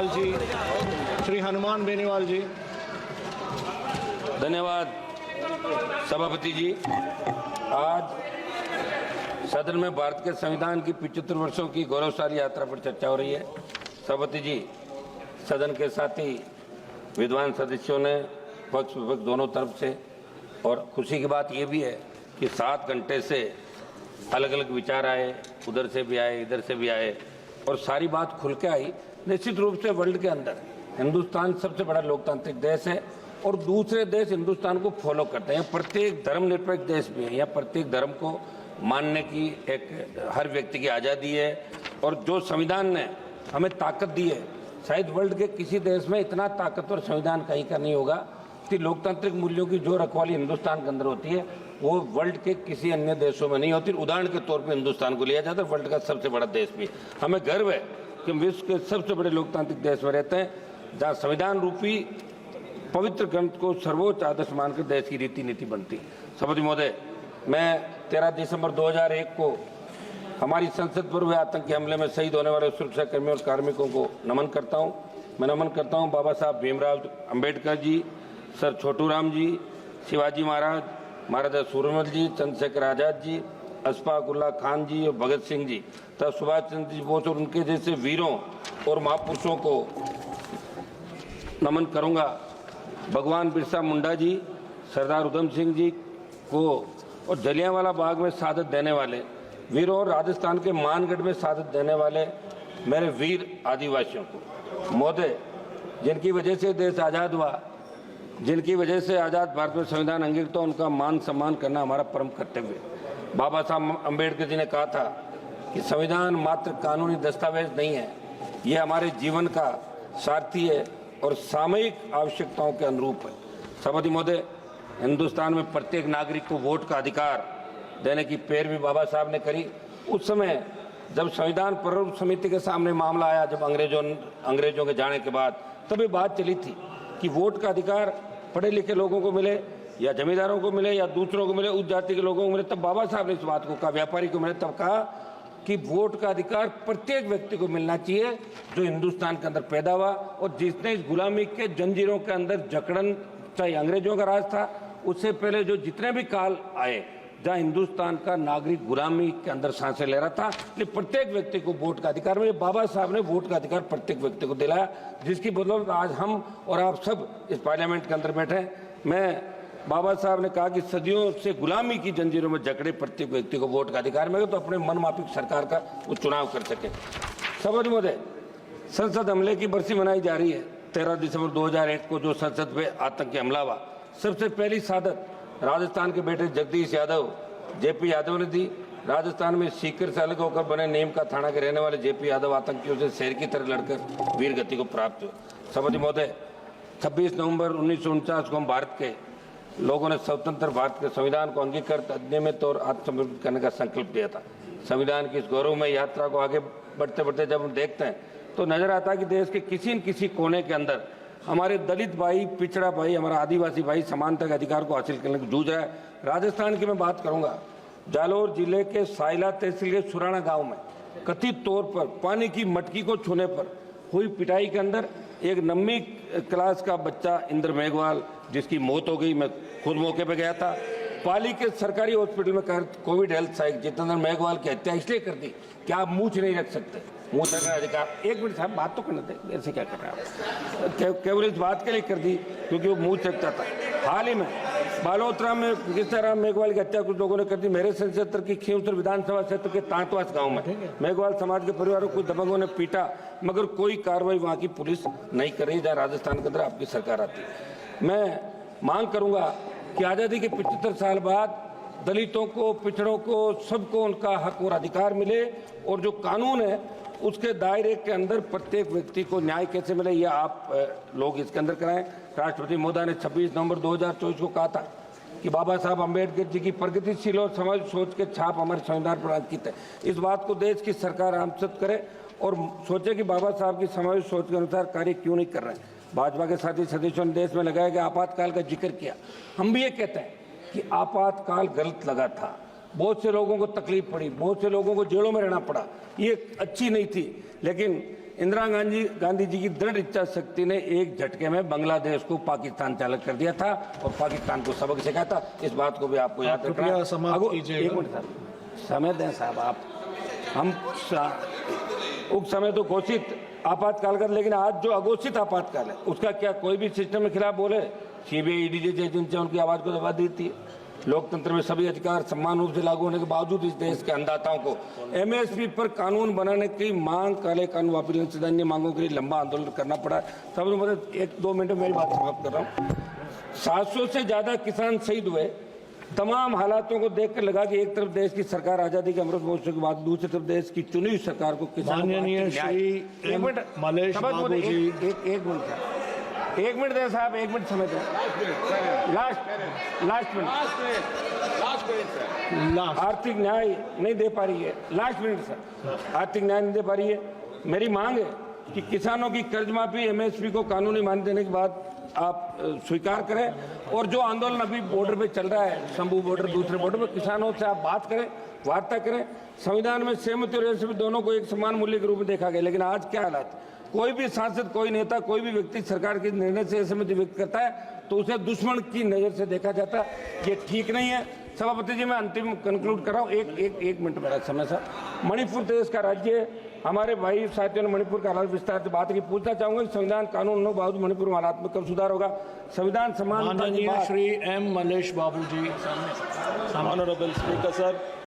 बेनीवाल जी, श्री हनुमान बेनीवाल जी। धन्यवाद सभापति जी। आज सदन में भारत के संविधान की 75 वर्षों की गौरवशाली यात्रा पर चर्चा हो रही है। सभापति जी, सदन के साथी विद्वान सदस्यों ने पक्ष विपक्ष दोनों तरफ से, और खुशी की बात यह भी है कि 7 घंटे से अलग अलग विचार आए, उधर से भी आए, इधर से भी आए, और सारी बात खुल के आई। निश्चित रूप से वर्ल्ड के अंदर हिंदुस्तान सबसे बड़ा लोकतांत्रिक देश है और दूसरे देश हिंदुस्तान को फॉलो करते हैं। प्रत्येक धर्मनिरपेक्ष देश भी है, या प्रत्येक धर्म को मानने की एक हर व्यक्ति की आज़ादी है। और जो संविधान ने हमें ताकत दी है, शायद वर्ल्ड के किसी देश में इतना ताकतवर संविधान कहीं का नहीं होगा कि लोकतांत्रिक मूल्यों की जो रखवाली हिंदुस्तान के अंदर होती है वो वर्ल्ड के किसी अन्य देशों में नहीं होती। उदाहरण के तौर पर हिंदुस्तान को लिया जाता है, वर्ल्ड का सबसे बड़ा देश भी। हमें गर्व है कि हम विश्व के सबसे बड़े लोकतांत्रिक देश में रहते हैं, जहाँ संविधान रूपी पवित्र ग्रंथ को सर्वोच्च आदर्श मानकर देश की रीति नीति बनती। सभापति महोदय, मैं 13 दिसंबर 2001 को हमारी संसद पर हुए आतंकी हमले में शहीद होने वाले सुरक्षा कर्मियों और कार्मिकों को नमन करता हूं। मैं नमन करता हूं बाबा साहब भीमराव अम्बेडकर जी, सर छोटूराम जी, शिवाजी महाराज, महाराजा सूरजमल जी, चंद्रशेखर आजाद जी, अशफाक उल्लाह खान जी और भगत सिंह जी तथा सुभाष चंद्र जी बोस और उनके जैसे वीरों और महापुरुषों को नमन करूंगा। भगवान बिरसा मुंडा जी, सरदार उधम सिंह जी को और जलियांवाला बाग में शहादत देने वाले वीरों और राजस्थान के मानगढ़ में शहादत देने वाले मेरे वीर आदिवासियों को। महोदय, जिनकी वजह से देश आज़ाद हुआ, जिनकी वजह से आज़ाद भारत में संविधान अंगीकृत हुआ, उनका मान सम्मान करना हमारा परम कर्तव्य है। बाबा साहब अम्बेडकर जी ने कहा था कि संविधान मात्र कानूनी दस्तावेज नहीं है, ये हमारे जीवन का सारथी है और सामयिक आवश्यकताओं के अनुरूप है। सभापति महोदय, हिंदुस्तान में प्रत्येक नागरिक को वोट का अधिकार देने की पैरवी बाबा साहब ने करी। उस समय जब संविधान प्रारूप समिति के सामने मामला आया, जब अंग्रेजों के जाने के बाद, तब ये बात चली थी कि वोट का अधिकार पढ़े लिखे लोगों को मिले या जमींदारों को मिले या दूसरों को मिले, उस जाति के लोगों को मिले। तब बाबा साहब ने इस बात को कहा, व्यापारी को मिले, तब कहा कि वोट का अधिकार प्रत्येक व्यक्ति को मिलना चाहिए जो हिंदुस्तान के अंदर पैदा हुआ और जिसने इस गुलामी के जंजीरों के अंदर जकड़न, चाहे अंग्रेजों का राज था, उससे पहले जो जितने भी काल आए जहाँ हिंदुस्तान का नागरिक गुलामी के अंदर सांसें ले रहा था, इसलिए प्रत्येक व्यक्ति को वोट का अधिकार मिले। बाबा साहब ने वोट का अधिकार प्रत्येक व्यक्ति को दिलाया, जिसकी बदौलत आज हम और आप सब इस पार्लियामेंट के अंदर बैठे हैं। मैं बाबा साहब ने कहा कि सदियों से गुलामी की जंजीरों में जकड़े प्रत्येक व्यक्ति को वोट का अधिकार मिले तो अपने मनमाफिक सरकार का वो चुनाव कर सके। सभापति महोदय, संसद हमले की बरसी मनाई जा रही है। 13 दिसंबर 2001 को जो संसद पे आतंकी हमला हुआ, सबसे पहली शहादत राजस्थान के बेटे जगदीश यादव, जेपी यादव ने दी। राजस्थान में सीकर से अलग होकर बने नीम का थाना के रहने वाले जेपी यादव आतंकियों से शेर की तरह लड़कर वीर गति को प्राप्त हुए। सभापति महोदय, 26 नवंबर 1949 को हम भारत के लोगों ने स्वतंत्र भारत के संविधान को अंगीकृत, अनियमित और आत्मसमर्पित करने का संकल्प लिया था। संविधान की इस गौरवमय यात्रा को आगे बढ़ते बढ़ते जब हम देखते हैं तो नजर आता है कि देश के किसी न किसी कोने के अंदर हमारे दलित भाई, पिछड़ा भाई, हमारा आदिवासी भाई समानता के अधिकार को हासिल करने की जूझ रहा है। राजस्थान की मैं बात करूंगा, जालोर जिले के साइला तहसील के सुराना गांव में कथित तौर पर पानी की मटकी को छूने पर हुई पिटाई के अंदर एक 9वीं क्लास का बच्चा इंद्र मेघवाल, जिसकी मौत हो गई। मैं खुद मौके पर गया था। पाली के सरकारी हॉस्पिटल में कोविड हेल्थ सहायक जितेंद्र मेघवाल की हत्या इसलिए कर दी कि आप मूछ नहीं रख सकते, मुंह रखने अधिकार। एक मिनट साहब, बात तो करने दें, ऐसे क्या कर रहे हैं आप? केवल इस बात के लिए कर दी क्योंकि वो मुंह रखता था। हाल ही में बालोतरा में गिरजाराम मेघवाल की हत्या कुछ लोगों ने कर दी। मेरे क्षेत्र की खींवसर विधानसभा क्षेत्र के तांतवास गांव में मेघवाल समाज के परिवारों को दबंगों ने पीटा, मगर कोई कार्रवाई वहां की पुलिस नहीं कर रही, जहाँ राजस्थान के अंदर आपकी सरकार आती है। मैं मांग करूंगा कि आज़ादी के 75 साल बाद दलितों को, पिछड़ों को, सबको उनका हक और अधिकार मिले और जो कानून है उसके दायरे के अंदर प्रत्येक व्यक्ति को न्याय कैसे मिले, ये आप लोग इसके अंदर कराएं। राष्ट्रपति महोदय ने 26 नवंबर 2024 को कहा था कि बाबा साहब अम्बेडकर जी की प्रगतिशील और समाज सोच के छाप हमारे संविधान पर अंकित है। इस बात को देश की सरकार आमसद करे और सोचे कि बाबा साहब की समाज सोच के अनुसार कार्य क्यों नहीं कर रहे हैं। भाजपा के साथी सदस्यों ने देश में लगाया गया आपातकाल का जिक्र किया। हम भी ये कहते हैं कि आपातकाल गलत लगा था, बहुत से लोगों को तकलीफ पड़ी, बहुत से लोगों को जेलों में रहना पड़ा, ये अच्छी नहीं थी, लेकिन इंदिरा गांधी जी की दृढ़ इच्छा शक्ति ने एक झटके में बांग्लादेश को पाकिस्तान चालक कर दिया था और पाकिस्तान को सबक सिखाया था। इस बात को भी आपको याद रखना है। एक मिनट साहब, समय दें साहब आप। हम उस समय तो घोषित आपातकाल कर, लेकिन आज जो अघोषित आपातकाल है उसका क्या कोई भी सिस्टम के खिलाफ बोले? सीबीआई, ईडी जैसी एजेंसियां उनकी आवाज को दबा देती है। लोकतंत्र में सभी अधिकार समान रूप से लागू होने के बावजूद इस देश के अन्नदाताओं को एमएसपी पर कानून बनाने की मांग, काले कानून वापस अन्य मांगों के लिए लंबा आंदोलन करना पड़ा। सबसे मतलब 1-2 मिनट में मेरी बात समाप्त कर रहा हूँ। 700 से ज्यादा किसान शहीद हुए। तमाम हालातों को देखकर लगा कि एक तरफ देश की सरकार आजादी के अमृत महोत्सव के बाद, दूसरी तरफ देश की चुनी हुई सरकार को माननीय श्री मलेश बाबू जी, एक मिनट दें साहब, 1 मिनट समय दें। लास्ट मिनट आर्थिक न्याय नहीं दे पा रही है। लास्ट मिनट सर, आर्थिक न्याय नहीं दे पा रही है। मेरी मांग है कि किसानों की कर्ज माफी, एमएसपी को कानूनी मान्यता देने के बाद आप स्वीकार करें, और जो आंदोलन अभी बॉर्डर पे चल रहा है, शंभू बॉर्डर, दूसरे बॉर्डर पे, किसानों से आप बात करें, वार्ता करें। संविधान में सहमति और असहमति दोनों को एक समान मूल्य के रूप में देखा गया, लेकिन आज क्या हालात? कोई भी सांसद, कोई नेता, कोई भी व्यक्ति सरकार के निर्णय से असहमति व्यक्त करता है तो उसे दुश्मन की नजर से देखा जाता है। ये ठीक नहीं है। सभापति जी, मैं अंतिम कंक्लूड कर रहा हूँ। एक मिनट मेरा समय सर। मणिपुर देश का राज्य है। हमारे भाई साथियों ने मणिपुर का हालात विस्तार से बात की। पूछना चाहूंगा कि संविधान कानून हो बावजूद मणिपुर में हालात में कब सुधार होगा? संविधान समान। माननीय श्री एम मलेश बाबू जी। Honorable Speaker, sir.